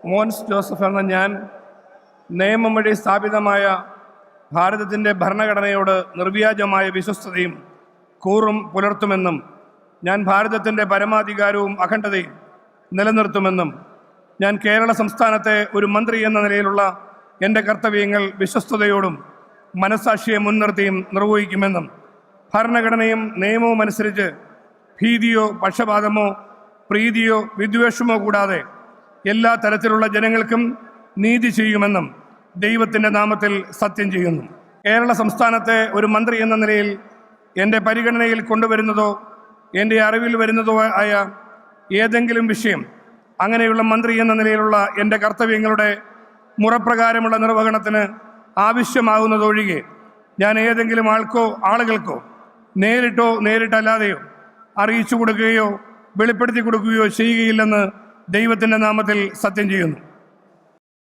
Mons Joseph എന്ന ഞാൻ നിയമം വഴി സ്ഥാപിതമായ ഭാരതത്തിൻ്റെ ഭരണഘടനയോട് നിർവ്യാജമായ വിശ്വസ്തതയും കൂറും പുലർത്തുമെന്നും ഞാൻ ഭാരതത്തിൻ്റെ പരമാധികാരവും അഖണ്ഡതയും നിലനിർത്തുമെന്നും ഞാൻ കേരള സംസ്ഥാനത്തെ ഒരു മന്ത്രി എന്ന നിലയിലുള്ള എൻ്റെ കർത്തവ്യങ്ങൾ വിശ്വസ്തയോടും മനസ്സാക്ഷിയെ മുൻനിർത്തിയും നിർവഹിക്കുമെന്നും ഭരണഘടനയും നിയമവും അനുസരിച്ച് ഭീതിയോ പക്ഷപാതമോ പ്രീതിയോ വിദ്വേഷമോ കൂടാതെ എല്ലാ തരത്തിലുള്ള ജനങ്ങൾക്കും നീതി ചെയ്യുമെന്നും ദൈവത്തിൻ്റെ നാമത്തിൽ സത്യം ചെയ്യുന്നു. കേരള സംസ്ഥാനത്തെ ഒരു മന്ത്രി എന്ന നിലയിൽ എൻ്റെ പരിഗണനയിൽ കൊണ്ടുവരുന്നതോ എൻ്റെ അറിവിൽ വരുന്നതോ ആയ ഏതെങ്കിലും വിഷയം അങ്ങനെയുള്ള മന്ത്രി എന്ന നിലയിലുള്ള എൻ്റെ കർത്തവ്യങ്ങളുടെ മുറപ്രകാരമുള്ള നിർവഹണത്തിന് ആവശ്യമാകുന്നതൊഴികെ ഞാൻ ഏതെങ്കിലും ആളുകൾക്കോ നേരിട്ടോ നേരിട്ടല്ലാതെയോ അറിയിച്ചു കൊടുക്കുകയോ വെളിപ്പെടുത്തി കൊടുക്കുകയോ ചെയ്യുകയില്ലെന്ന് ദൈവത്തിൻ്റെ നാമത്തിൽ സത്യം ചെയ്യുന്നു.